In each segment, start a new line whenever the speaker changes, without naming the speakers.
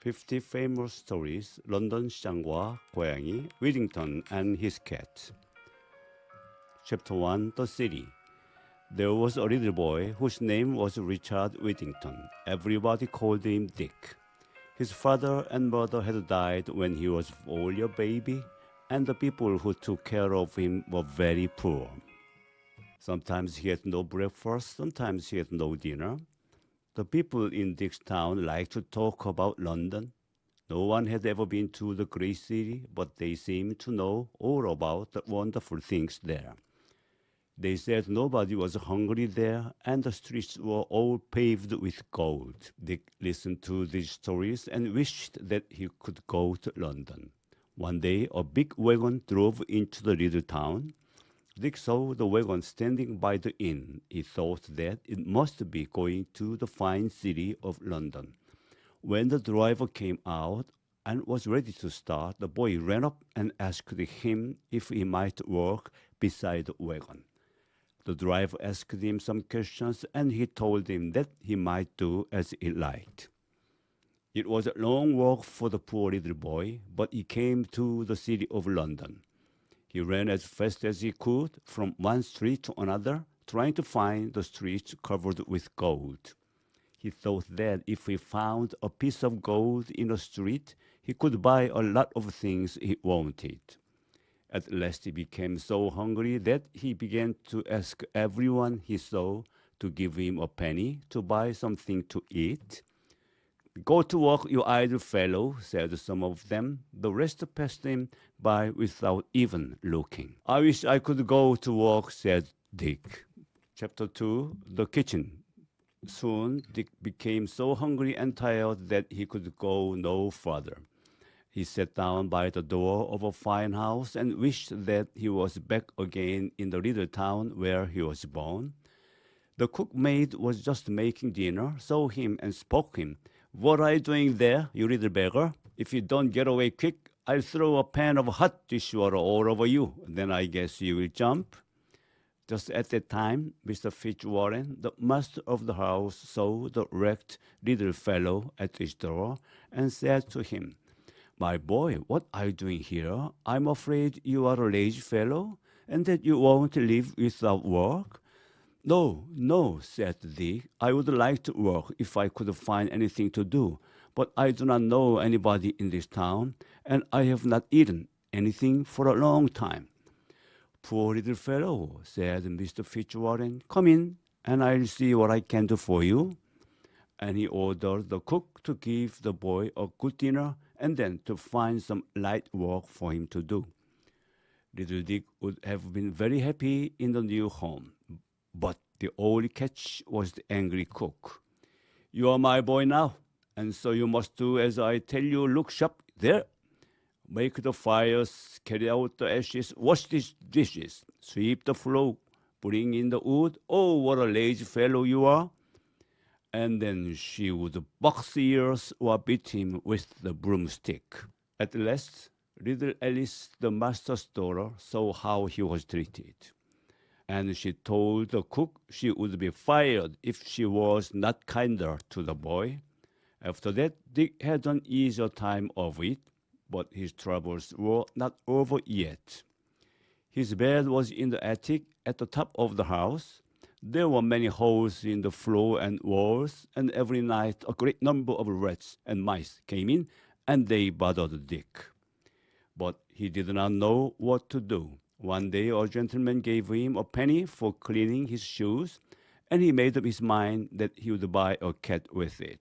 50 famous stories, 런던 시장과 고양이, Whittington and his cat. Chapter 1, The City. There was a little boy whose name was Richard Whittington. Everybody called him Dick. His father and mother had died when he was only a baby, and the people who took care of him were very poor. Sometimes he had no breakfast, sometimes he had no dinner. The people in Dick's town liked to talk about London. No one had ever been to the great city, but they seemed to know all about the wonderful things there. They said nobody was hungry there, and the streets were all paved with gold. Dick listened to these stories and wished that he could go to London. One day, a big wagon drove into the little town. Dick saw the wagon standing by the inn. He thought that it must be going to the fine city of London. When the driver came out and was ready to start, the boy ran up and asked him if he might walk beside the wagon. The driver asked him some questions, and he told him that he might do as he liked. It was a long walk for the poor little boy, but he came to the city of London. He ran as fast as he could from one street to another, trying to find the streets covered with gold. He thought that if he found a piece of gold in a street, he could buy a lot of things he wanted. At last he became so hungry that he began to ask everyone he saw to give him a penny to buy something to eat. "Go to work, you idle fellow," said some of them. The rest passed him by without even looking. "I wish I could go to work," said Dick. Chapter 2, The Kitchen. Soon Dick became so hungry and tired that he could go no further. He sat down by the door of a fine house and wished that he was back again in the little town where he was born. The cook maid was just making dinner, saw him and spoke him. "What are you doing there, you little beggar? If you don't get away quick, I'll throw a pan of hot dishwater all over you. Then I guess you will jump." Just at that time, Mr. Fitzwarren, the master of the house, saw the wrecked little fellow at his door and said to him, "My boy, what are you doing here? I'm afraid you are a lazy fellow and that you won't live without work." "No, no," said Dick. "I would like to work if I could find anything to do, but I do not know anybody in this town, and I have not eaten anything for a long time." "Poor little fellow," said Mr. Fitzwarren. "Come in, and I'll see what I can do for you." And he ordered the cook to give the boy a good dinner and then to find some light work for him to do. Little Dick would have been very happy in the new home, but the only catch was the angry cook. "You are my boy now, and so you must do as I tell you. Look sharp there. Make the fires, carry out the ashes, wash these dishes, sweep the floor, bring in the wood. Oh, what a lazy fellow you are." And then she would box ears or beat him with the broomstick. At last, little Alice, the master's daughter, saw how he was treated, and she told the cook she would be fired if she was not kinder to the boy. After that, Dick had an easier time of it, but his troubles were not over yet. His bed was in the attic at the top of the house. There were many holes in the floor and walls, and every night a great number of rats and mice came in, and they bothered Dick. But he did not know what to do. One day a gentleman gave him a penny for cleaning his shoes, and he made up his mind that he would buy a cat with it.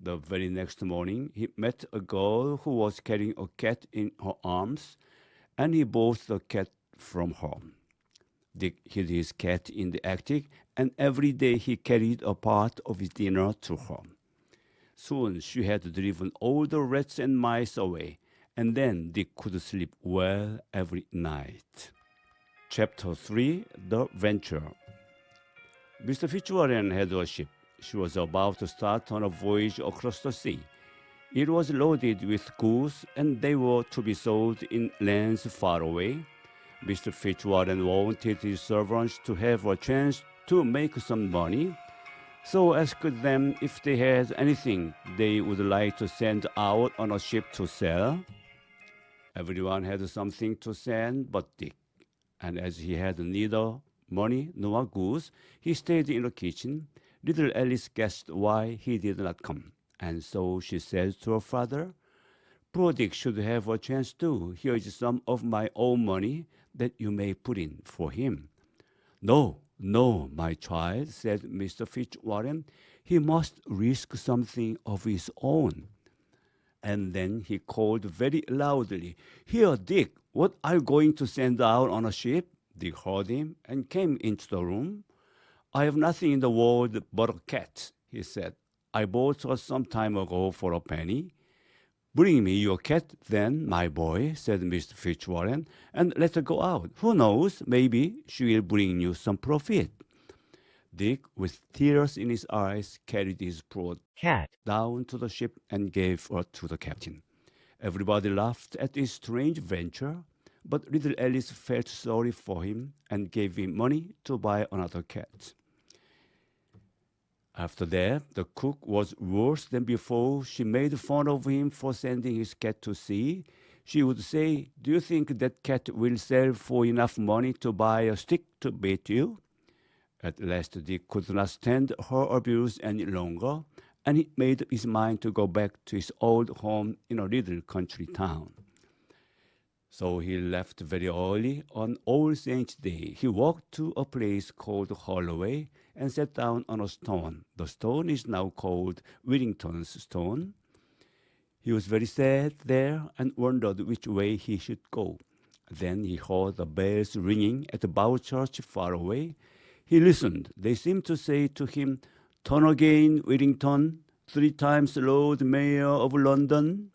The very next morning he met a girl who was carrying a cat in her arms, and he bought the cat from her. Dick hid his cat in the attic, and every day he carried a part of his dinner to her. Soon she had driven all the rats and mice away, and then Dick could sleep well every night. Chapter 3, The Venture. Mr. Fitzwarren had a ship. She was about to start on a voyage across the sea. It was loaded with goods, and they were to be sold in lands far away. Mr. Fitzwarren wanted his servants to have a chance to make some money. So asked them if they had anything they would like to send out on a ship to sell. Everyone had something to send but Dick, and as he had neither money nor goods, he stayed in the kitchen. Little Alice guessed why he did not come, and so she said to her father, "Poor Dick should have a chance too. Here is some of my own money that you may put in for him." "No, no, my child," said Mr. Fitzwarren. "He must risk something of his own." And then he called very loudly, "Here, Dick, what are you going to send out on a ship?" Dick heard him and came into the room. "I have nothing in the world but a cat," he said. "I bought her some time ago for a penny." "Bring me your cat, then, my boy," said Mr. Fitzwarren, "and let her go out. Who knows, maybe she will bring you some profit." Dick, with tears in his eyes, carried his poor cat down to the ship and gave her to the captain. Everybody laughed at this strange venture, but little Alice felt sorry for him and gave him money to buy another cat. After that, the cook was worse than before. She made fun of him for sending his cat to sea. She would say, "Do you think that cat will sell for enough money to buy a stick to beat you?" At last Dick could not stand her abuse any longer, and he made his mind to go back to his old home in a little country town. So he left very early on All Saints' Day. He walked to a place called Holloway and sat down on a stone. The stone is now called Whittington's Stone. He was very sad there and wondered which way he should go. Then he heard the bells ringing at the Bow Church far away. He listened. They seemed to say to him, "Turn again, Whittington, 3 times Lord Mayor of London."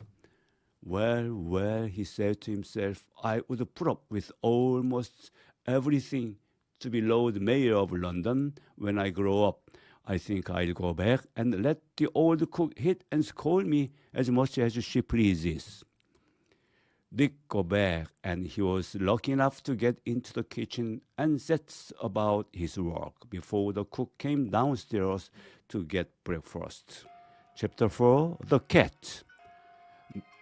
Well, well, he said to himself, "I would put up with almost everything to be Lord Mayor of London when I grow up. I think I'll go back and let the old cook hit and scold me as much as she pleases." Dick go back, and he was lucky enough to get into the kitchen and set about his work before the cook came downstairs to get breakfast. Chapter 4, The Cat.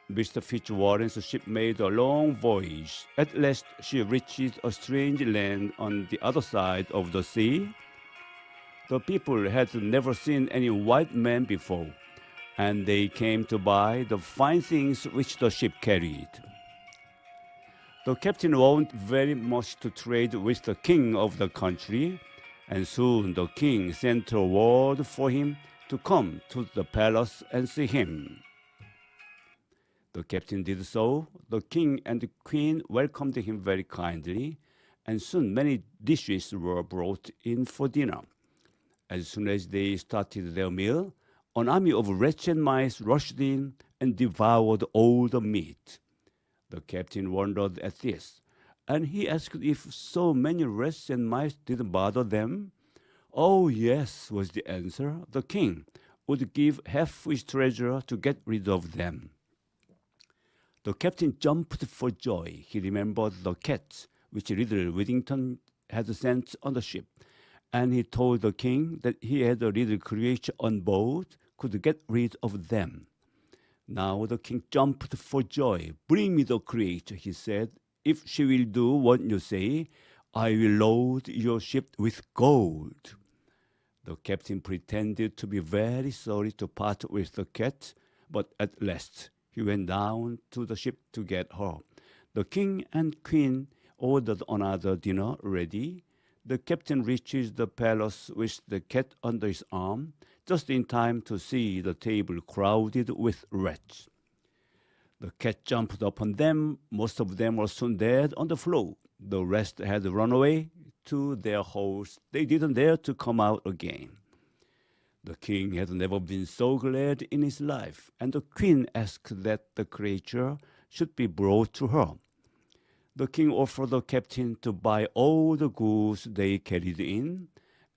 Mr. Fitzwarren's ship made a long voyage. At last she reached a strange land on the other side of the sea. The people had never seen any white men before, and they came to buy the fine things which the ship carried. The captain wanted very much to trade with the king of the country, and soon the king sent a word for him to come to the palace and see him. The captain did so. The king and the queen welcomed him very kindly, and soon many dishes were brought in for dinner. As soon as they started their meal, an army of rats and mice rushed in and devoured all the meat. The captain wondered at this, and he asked if so many rats and mice didn't bother them. "Oh, yes," was the answer. "The king would give half his treasure to get rid of them." The captain jumped for joy. He remembered the cats which little Whittington had sent on the ship, and he told the king that he had a little creature on board could get rid of them. Now the king jumped for joy. "Bring me the creature," he said. "If she will do what you say, I will load your ship with gold." The captain pretended to be very sorry to part with the cat, but at last he went down to the ship to get her. The king and queen ordered another dinner ready. The captain reached the palace with the cat under his arm, just in time to see the table crowded with rats. The cat jumped upon them. Most of them were soon dead on the floor. The rest had run away to their holes. They didn't dare to come out again. The king had never been so glad in his life, and the queen asked that the creature should be brought to her. The king offered the captain to buy all the goods they carried in,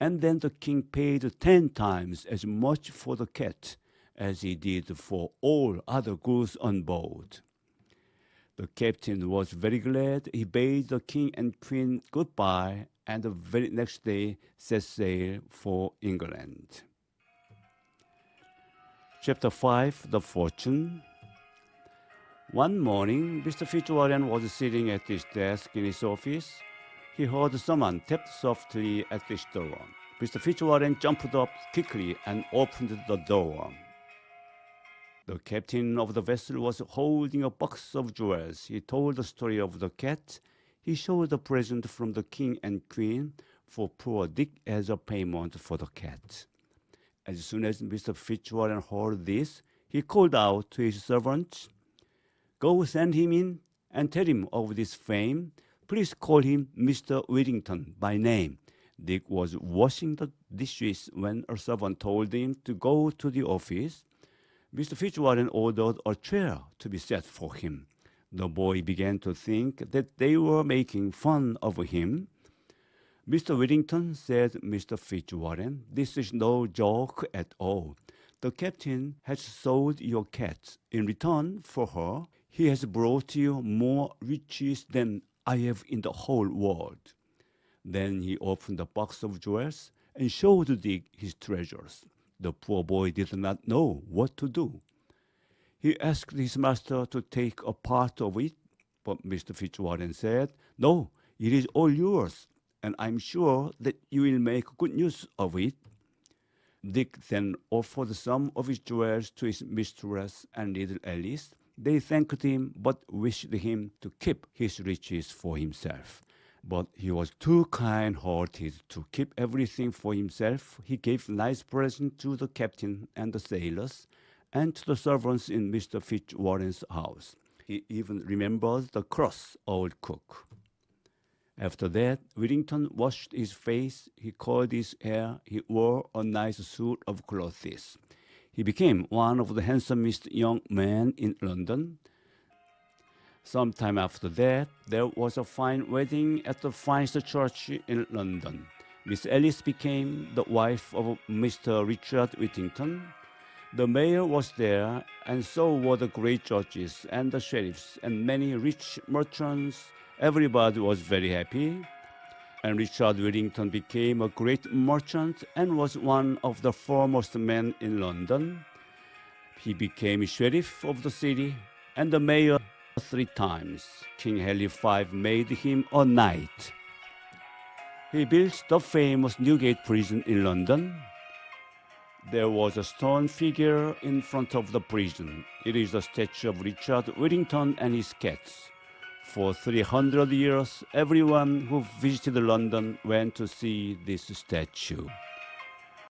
and then the king paid 10 times as much for the cat as he did for all other goods on board. The captain was very glad. He bade the king and queen goodbye, and the very next day set sail for England. Chapter 5, The Fortune. One morning, Mr. Fitzwarren was sitting at his desk in his office. He heard someone tap softly at his door. Mr. Fitzwarren jumped up quickly and opened the door. The captain of the vessel was holding a box of jewels. He told the story of the cat. He showed a present from the king and queen for poor Dick as a payment for the cat. As soon as Mr. Fitzwarren heard this, he called out to his servants, "Go send him in and tell him of this fame. Please call him Mr. Whittington by name." Dick was washing the dishes when a servant told him to go to the office. Mr. Fitzwarren ordered a chair to be set for him. The boy began to think that they were making fun of him. "Mr. Whittington," said Mr. Fitzwarren, "this is no joke at all. The captain has sold your cat. In return for her, he has brought you more riches than I have in the whole world." Then he opened the box of jewels and showed Dick his treasures. The poor boy did not know what to do. He asked his master to take a part of it, but Mr. Fitzwarren said, "No, it is all yours, and I'm sure that you will make good use of it." Dick then offered some of his jewels to his mistress and little Alice. They thanked him, but wished him to keep his riches for himself. But he was too kind-hearted to keep everything for himself. He gave nice presents to the captain and the sailors, and to the servants in Mr. Fitzwarren's house. He even remembered the cross old cook. After that, Whittington washed his face, he curled his hair, he wore a nice suit of clothes. He became one of the handsomest young men in London. Some time after that, there was a fine wedding at the finest church in London. Miss Alice became the wife of Mr. Richard Whittington. The mayor was there, and so were the great judges and the sheriffs and many rich merchants. Everybody was very happy, and Richard Whittington became a great merchant and was one of the foremost men in London. He became sheriff of the city and the mayor 3 times. King Henry V made him a knight. He built the famous Newgate prison in London. There was a stone figure in front of the prison. It is a statue of Richard Whittington and his cats. For 300 years, everyone who visited London went to see this statue.